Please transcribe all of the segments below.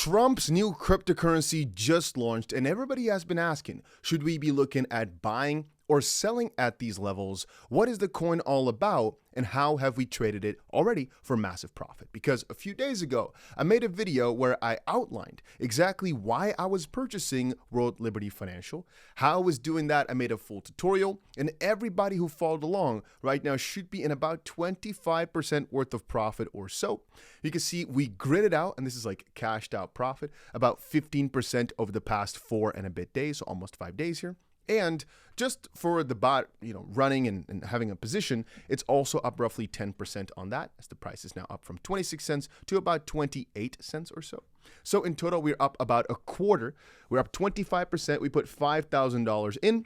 Trump's new cryptocurrency just launched, and everybody has been asking, should we be looking at buying or selling at these levels? What is the coin all about, and how have we traded it already for massive profit? Because a few days ago, I made a video where I outlined exactly why I was purchasing World Liberty Financial, how I was doing that. I made a full tutorial, and everybody who followed along right now should be in about 25% worth of profit or so. You can see we gridded out, and this is like cashed out profit, about 15% over the past 4 and a bit days, so almost 5 days here. And just for the bot, running and having a position, it's also up roughly 10% on that, as the price is now up from 26 cents to about 28 cents or so. So in total, we're up about a quarter. We're up 25%. We put $5,000 in,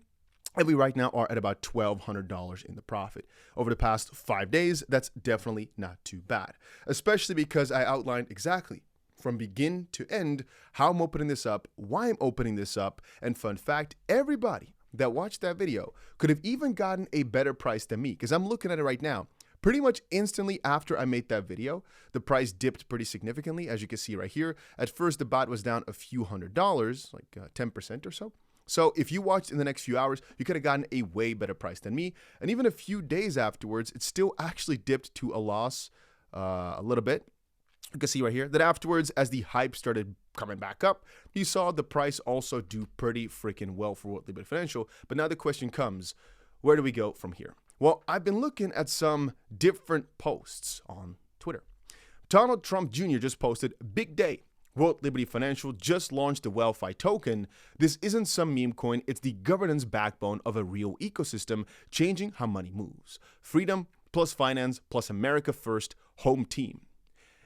and we right now are at about $1,200 in the profit. Over the past 5 days, that's definitely not too bad, especially because I outlined exactly from begin to end how I'm opening this up, why I'm opening this up, and fun fact, everybody that watched that video could have even gotten a better price than me, because I'm looking at it right now. Pretty much instantly after I made that video, the price dipped pretty significantly, as you can see right here. At first, the bot was down a few $100s, like 10% or so. So if you watched in the next few hours, you could have gotten a way better price than me. And even a few days afterwards, it still actually dipped to a loss a little bit. You can see right here that afterwards, as the hype started coming back up, you saw the price also do pretty freaking well for World Liberty Financial. But now the question comes, where do we go from here? Well, I've been looking at some different posts on Twitter. Donald Trump Jr. just posted, "Big day. World Liberty Financial just launched the Wlfi token. This isn't some meme coin. It's the governance backbone of a real ecosystem, changing how money moves. Freedom plus finance plus America first, home team."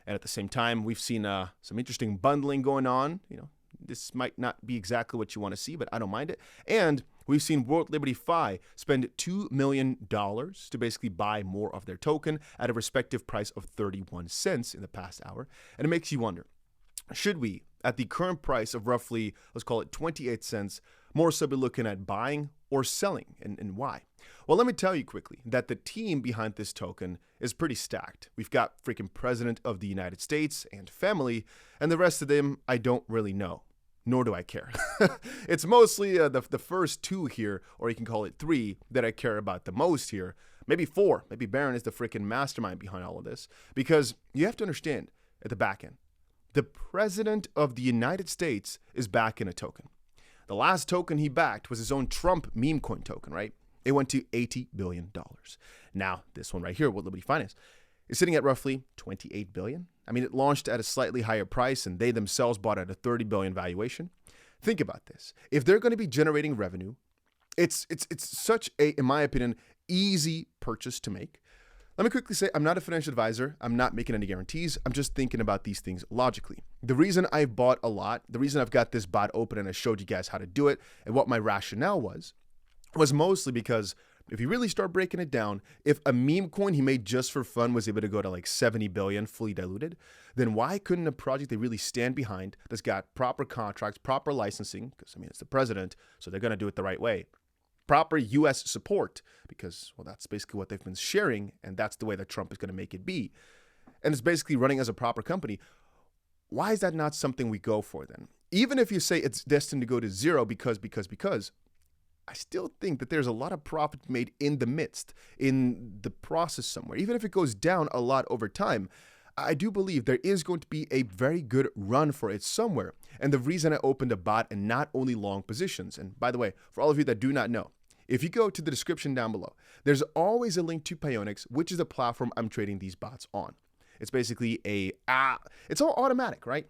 And at the same time, we've seen some interesting bundling going on. This might not be exactly what you want to see, but I don't mind it. And we've seen World Liberty Fi spend $2 million to basically buy more of their token at a respective price of 31 cents in the past hour. And it makes you wonder, should we, at the current price of roughly, let's call it 28 cents, more so be looking at buying or selling, and why? Well, let me tell you quickly that the team behind this token is pretty stacked. We've got freaking President of the United States and family, and the rest of them I don't really know, nor do I care. It's mostly the first two here, or you can call it 3, that I care about the most here. Maybe 4. Maybe Barron is the freaking mastermind behind all of this, because you have to understand at the back end, the President of the United States is backing a token. The last token he backed was his own Trump meme coin token, right? It went to $80 billion. Now, this one right here, World Liberty Finance, is sitting at roughly $28 billion. I mean, it launched at a slightly higher price, and they themselves bought at a $30 billion valuation. Think about this. If they're going to be generating revenue, it's such a, in my opinion, easy purchase to make. Let me quickly say, I'm not a financial advisor. I'm not making any guarantees. I'm just thinking about these things logically. The reason I bought a lot, the reason I've got this bot open and I showed you guys how to do it and what my rationale was mostly because if you really start breaking it down, if a meme coin he made just for fun was able to go to like 70 billion fully diluted, then why couldn't a project they really stand behind that's got proper contracts, proper licensing, because I mean, it's the president, so they're going to do it the right way, proper U.S. support, because, well, that's basically what they've been sharing, and that's the way that Trump is going to make it be. And it's basically running as a proper company. Why is that not something we go for then? Even if you say it's destined to go to zero because, I still think that there's a lot of profit made in the midst, in the process somewhere. Even if it goes down a lot over time, I do believe there is going to be a very good run for it somewhere. And the reason I opened a bot and not only long positions, and by the way, for all of you that do not know, if you go to the description down below, there's always a link to Pionex, which is the platform I'm trading these bots on. It's basically it's all automatic, right?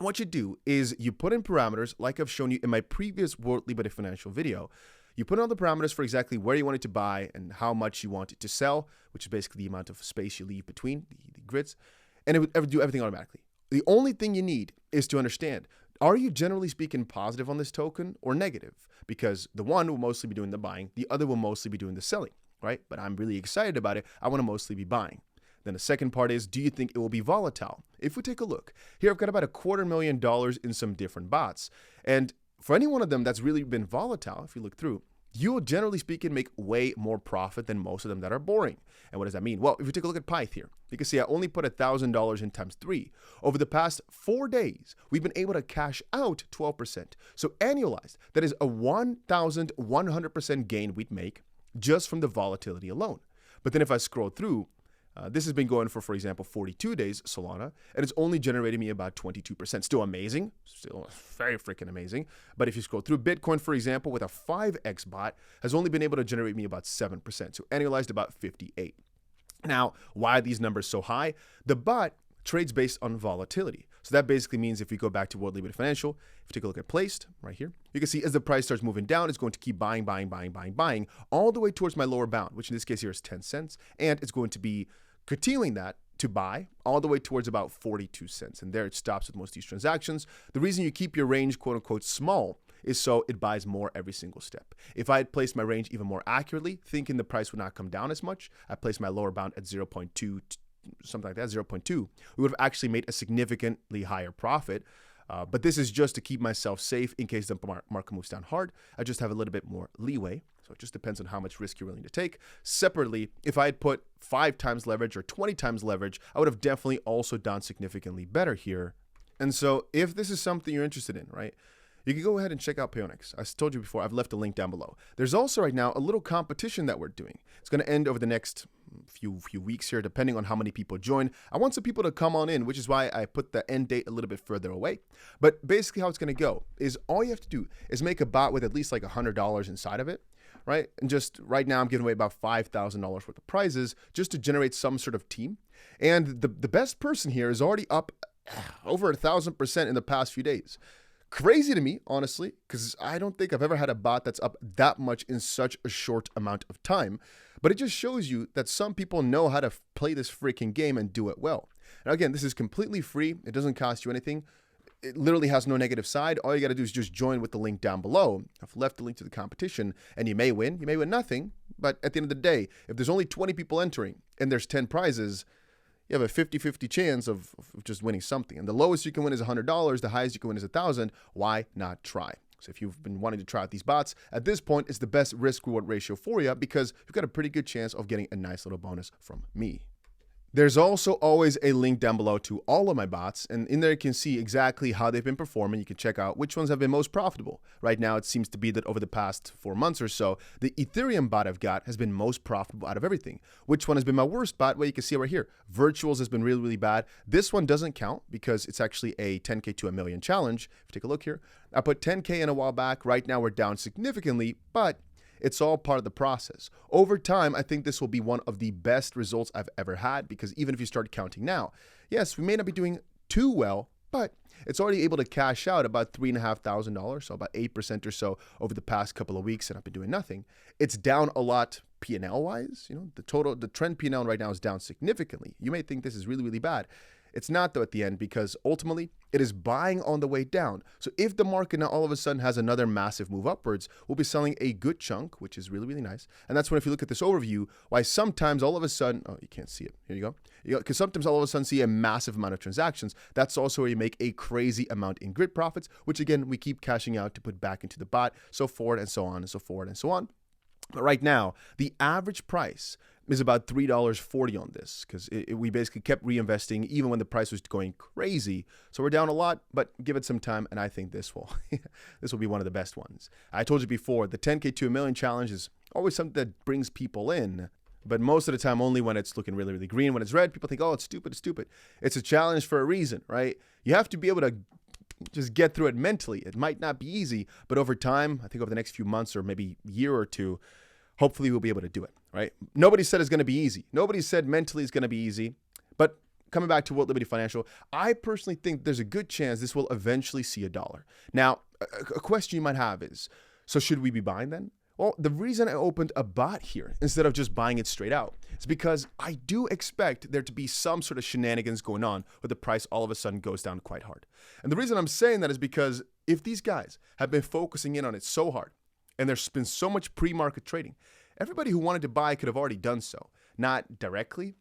What you do is you put in parameters like I've shown you in my previous World Liberty Financial video. You put in all the parameters for exactly where you want it to buy and how much you want it to sell, which is basically the amount of space you leave between the grids, and it would do everything automatically. The only thing you need is to understand, are you generally speaking positive on this token or negative? Because the one will mostly be doing the buying, the other will mostly be doing the selling, right? But I'm really excited about it. I want to mostly be buying. Then the second part is, do you think it will be volatile? If we take a look, here I've got about $250,000 in some different bots. And for any one of them that's really been volatile, if you look through, you'll generally speaking make way more profit than most of them that are boring. And what does that mean? Well, if you take a look at Pyth here, you can see I only put $1,000 in times 3. Over the past 4 days, we've been able to cash out 12%. So annualized, that is a 1,100% gain we'd make just from the volatility alone. But then if I scroll through, this has been going for example, 42 days, Solana, and it's only generated me about 22%. Still amazing, still very freaking amazing. But if you scroll through, Bitcoin, for example, with a 5x bot, has only been able to generate me about 7%. So annualized about 58. Now, why are these numbers so high? The bot trades based on volatility. So that basically means if we go back to World Financial, if you take a look at placed right here, you can see as the price starts moving down, it's going to keep buying all the way towards my lower bound, which in this case here is 10 cents. And it's going to be continuing that to buy all the way towards about 42 cents. And there it stops with most of these transactions. The reason you keep your range quote unquote small is so it buys more every single step. If I had placed my range even more accurately, thinking the price would not come down as much, I placed my lower bound at 0.2, something like that, 0.2, we would have actually made a significantly higher profit. But this is just to keep myself safe in case the market moves down hard. I just have a little bit more leeway. So it just depends on how much risk you're willing to take. Separately, if I had put 5 times leverage or 20 times leverage, I would have definitely also done significantly better here. And so if this is something you're interested in, right, you can go ahead and check out Payonics. I told you before, I've left a link down below. There's also right now a little competition that we're doing. It's going to end over the next few weeks here, depending on how many people join. I want some people to come on in, which is why I put the end date a little bit further away. But basically how it's going to go is all you have to do is make a bot with at least like $100 inside of it, right? And just right now I'm giving away about $5,000 worth of prizes just to generate some sort of team. And the best person here is already up over 1,000% in the past few days. Crazy to me, honestly, because I don't think I've ever had a bot that's up that much in such a short amount of time. But it just shows you that some people know how to play this freaking game and do it well. Now, again, this is completely free. It doesn't cost you anything. It literally has no negative side. All you got to do is just join with the link down below. I've left the link to the competition, and you may win nothing. But at the end of the day, if there's only 20 people entering and there's 10 prizes, you have a 50-50 chance of just winning something. And the lowest you can win is $100. The highest you can win is $1,000. Why not try? So if you've been wanting to try out these bots, at this point, it's the best risk-reward ratio for you because you've got a pretty good chance of getting a nice little bonus from me. There's also always a link down below to all of my bots, and in there you can see exactly how they've been performing. You can check out which ones have been most profitable. Right now, it seems to be that over the past 4 months or so, the Ethereum bot I've got has been most profitable out of everything. Which one has been my worst bot? Well, you can see right here. Virtuals has been really, really bad. This one doesn't count because it's actually a 10K to a million challenge. If you take a look here, I put 10K in a while back. Right now, we're down significantly, but it's all part of the process. Over time, I think this will be one of the best results I've ever had because even if you start counting now, yes, we may not be doing too well, but it's already able to cash out about $3,500, so about 8% or so over the past couple of weeks, and I've been doing nothing. It's down a lot P&L wise. You know, the trend P&L right now is down significantly. You may think this is really, really bad. It's not though at the end because ultimately it is buying on the way down. So if the market now all of a sudden has another massive move upwards, we'll be selling a good chunk, which is really, really nice. And that's when if you look at this overview, why sometimes all of a sudden, oh, you can't see it. Here you go. Because sometimes all of a sudden see a massive amount of transactions. That's also where you make a crazy amount in grid profits, which again, we keep cashing out to put back into the bot, so forth and so on and so forth and so on. But right now, the average price is about $3.40 on this because we basically kept reinvesting even when the price was going crazy. So we're down a lot, but give it some time, and I think this will be one of the best ones. I told you before, the 10K to a million challenge is always something that brings people in, but most of the time only when it's looking really, really green. When it's red, people think, oh, it's stupid, it's stupid. It's a challenge for a reason, right? You have to be able to just get through it mentally. It might not be easy, but over time, I think over the next few months or maybe year or two, hopefully we'll be able to do it, right? Nobody said it's going to be easy. Nobody said mentally it's going to be easy. But coming back to Wlfi Financial, I personally think there's a good chance this will eventually see $1. Now, a question you might have is, so should we be buying then? Well, the reason I opened a bot here instead of just buying it straight out is because I do expect there to be some sort of shenanigans going on where the price all of a sudden goes down quite hard. And the reason I'm saying that is because if these guys have been focusing in on it so hard, and there's been so much pre-market trading, everybody who wanted to buy could have already done so. Not directly,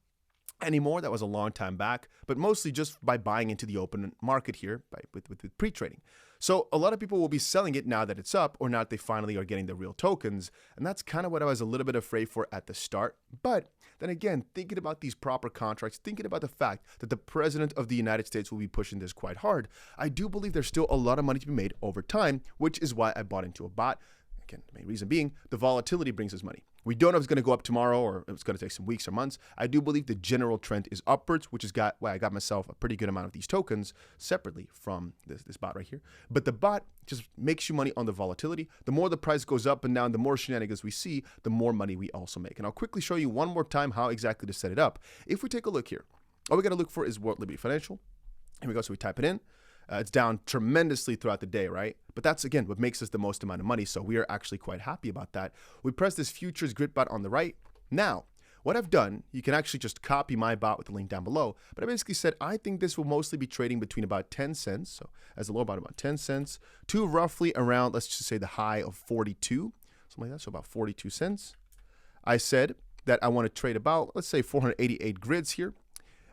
anymore. That was a long time back, but mostly just by buying into the open market here with pre-trading. So a lot of people will be selling it now that it's up, or now that they finally are getting the real tokens. And that's kind of what I was a little bit afraid for at the start. But then again, thinking about these proper contracts, thinking about the fact that the president of the United States will be pushing this quite hard, I do believe there's still a lot of money to be made over time, which is why I bought into a bot. Again, the main reason being the volatility brings us money. We don't know if it's going to go up tomorrow or if it's going to take some weeks or months. I do believe the general trend is upwards, which is why I got myself a pretty good amount of these tokens separately from this bot right here. But the bot just makes you money on the volatility. The more the price goes up and down, the more shenanigans we see, the more money we also make. And I'll quickly show you one more time how exactly to set it up. If we take a look here, all we got to look for is 𝗲𝘂 Financial. Here we go. So we type it in. It's down tremendously throughout the day, right? But that's, again, what makes us the most amount of money. So we are actually quite happy about that. We press this futures grid bot on the right. Now, what I've done, you can actually just copy my bot with the link down below. But I basically said, I think this will mostly be trading between about 10 cents. So as the lower bottom, about 10 cents to roughly around, let's just say the high of 42, something like that. So about 42 cents. I said that I want to trade about, let's say 488 grids here.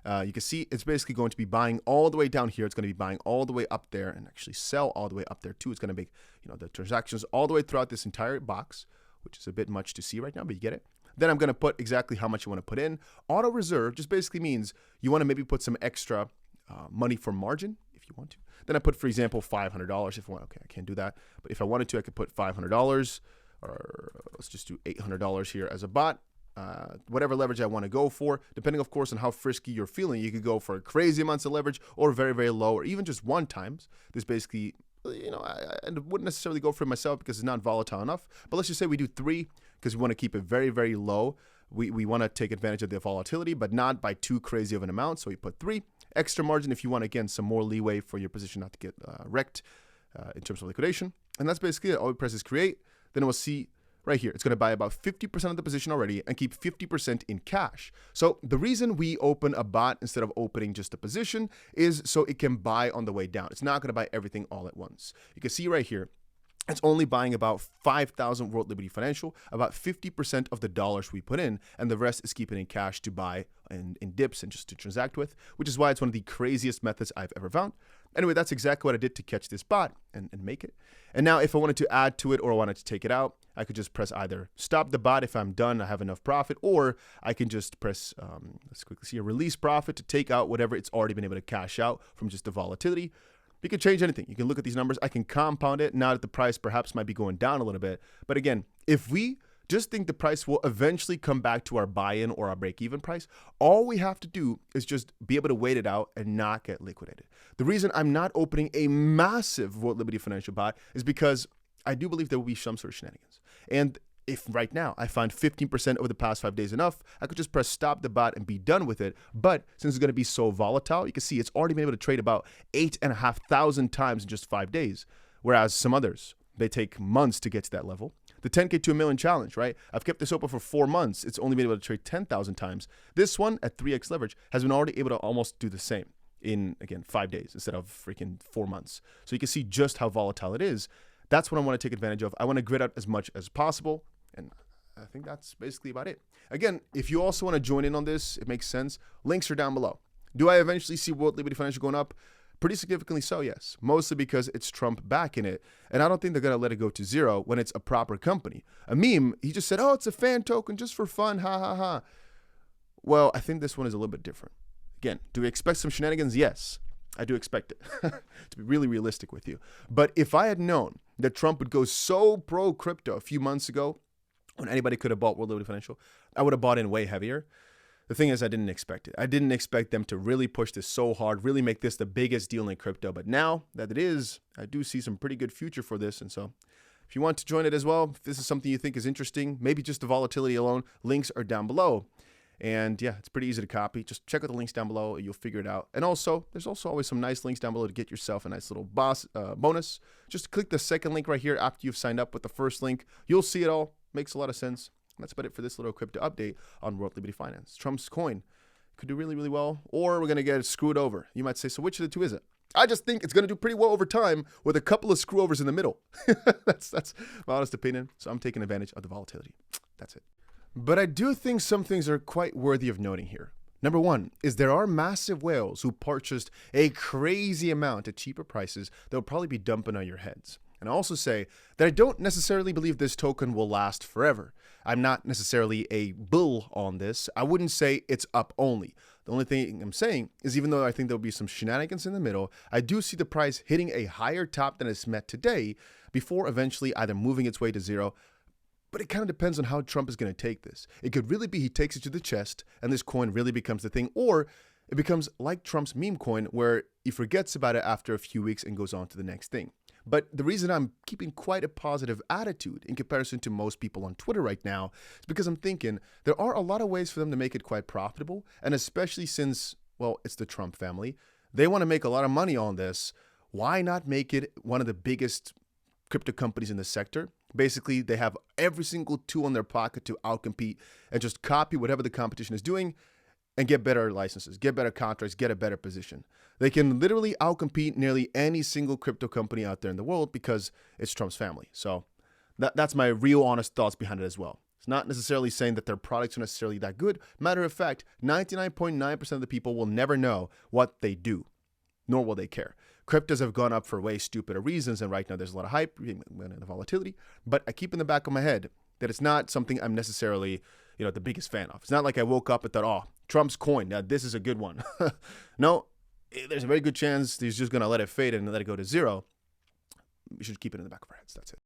You can see it's basically going to be buying all the way down here. It's going to be buying all the way up there and actually sell all the way up there too. It's going to make, the transactions all the way throughout this entire box, which is a bit much to see right now, but you get it. Then I'm going to put exactly how much you want to put in. Auto reserve just basically means you want to maybe put some extra money for margin if you want to. Then I put, for example, $500 if I want. Okay, I can't do that. But if I wanted to, I could put $500 or let's just do $800 here as a bot. Whatever leverage I want to go for, depending, of course, on how frisky you're feeling. You could go for crazy amounts of leverage or very, very low, or even just one times. This basically, I wouldn't necessarily go for it myself because it's not volatile enough. But let's just say we do 3 because we want to keep it very, very low. We want to take advantage of the volatility, but not by too crazy of an amount. So we put 3 extra margin if you want, again, some more leeway for your position not to get wrecked in terms of liquidation. And that's basically it. All we press is create. Then we'll see right here, it's going to buy about 50% of the position already and keep 50% in cash. So the reason we open a bot instead of opening just a position is so it can buy on the way down. It's not going to buy everything all at once. You can see right here, it's only buying about 5,000 𝗲𝘂 Financial, about 50% of the dollars we put in, and the rest is keeping in cash to buy in dips and just to transact with, which is why it's one of the craziest methods I've ever found. Anyway, that's exactly what I did to catch this bot and make it. And now if I wanted to add to it or I wanted to take it out, I could just press either stop the bot if I'm done, I have enough profit, or I can just press, let's quickly see, a release profit to take out whatever it's already been able to cash out from just the volatility. You can change anything. You can look at these numbers. I can compound it now that the price perhaps might be going down a little bit. But again, if we just think the price will eventually come back to our buy-in or our break-even price, all we have to do is just be able to wait it out and not get liquidated. The reason I'm not opening a massive 𝗲𝘂 Financial bot is because I do believe there will be some sort of shenanigans. And if right now I find 15% over the past 5 days enough, I could just press stop the bot and be done with it. But since it's going to be so volatile, you can see it's already been able to trade about 8,500 times in just 5 days. Whereas some others, they take months to get to that level. The 10K to a million challenge, right? I've kept this open for 4 months. It's only been able to trade 10,000 times. This one at 3x leverage has been already able to almost do the same in, again, 5 days instead of freaking 4 months. So you can see just how volatile it is. That's what I want to take advantage of. I want to grid out as much as possible. And I think that's basically about it. Again, if you also want to join in on this, it makes sense. Links are down below. Do I eventually see 𝗲𝘂 Financial going up? Pretty significantly so, yes. Mostly because it's Trump backing it. And I don't think they're going to let it go to zero when it's a proper company. A meme, he just said, oh, it's a fan token just for fun, ha ha ha. Well, I think this one is a little bit different. Again, do we expect some shenanigans? Yes, I do expect it, to be really realistic with you. But if I had known that Trump would go so pro-crypto a few months ago, when anybody could have bought 𝗲𝘂 Financial, I would have bought in way heavier. The thing is, I didn't expect it. I didn't expect them to really push this so hard, really make this the biggest deal in crypto. But now that it is, I do see some pretty good future for this. And so if you want to join it as well, if this is something you think is interesting, maybe just the volatility alone, links are down below. And yeah, it's pretty easy to copy. Just check out the links down below and you'll figure it out. And also, there's also always some nice links down below to get yourself a nice little bonus. Just click the second link right here after you've signed up with the first link. You'll see it all. Makes a lot of sense. That's about it for this little crypto update on 𝗲𝘂 Finance. Trump's coin could do really, really well, or we're going to get it screwed over. You might say, so which of the two is it? I just think it's going to do pretty well over time with a couple of screw overs in the middle. That's my honest opinion. So I'm taking advantage of the volatility. That's it. But I do think some things are quite worthy of noting here. Number one is there are massive whales who purchased a crazy amount at cheaper prices that will probably be dumping on your heads. And I also say that I don't necessarily believe this token will last forever. I'm not necessarily a bull on this. I wouldn't say it's up only. The only thing I'm saying is even though I think there'll be some shenanigans in the middle, I do see the price hitting a higher top than it's met today before eventually either moving its way to zero. But it kind of depends on how Trump is going to take this. It could really be he takes it to the chest and this coin really becomes the thing, or it becomes like Trump's meme coin where he forgets about it after a few weeks and goes on to the next thing. But the reason I'm keeping quite a positive attitude in comparison to most people on Twitter right now is because I'm thinking there are a lot of ways for them to make it quite profitable. And especially since, well, it's the Trump family, they want to make a lot of money on this. Why not make it one of the biggest crypto companies in the sector? Basically, they have every single tool in their pocket to outcompete and just copy whatever the competition is doing and get better licenses, get better contracts, get a better position. They can literally outcompete nearly any single crypto company out there in the world because it's Trump's family. So that's my real honest thoughts behind it as well. It's not necessarily saying that their products are necessarily that good. Matter of fact, 99.9% of the people will never know what they do, nor will they care. Cryptos have gone up for way stupider reasons, and right now there's a lot of hype and the volatility. But I keep in the back of my head that it's not something I'm necessarily, the biggest fan of. It's not like I woke up and thought, oh, Trump's coin, now this is a good one. No, there's a very good chance he's just going to let it fade and let it go to zero. We should keep it in the back of our heads. That's it.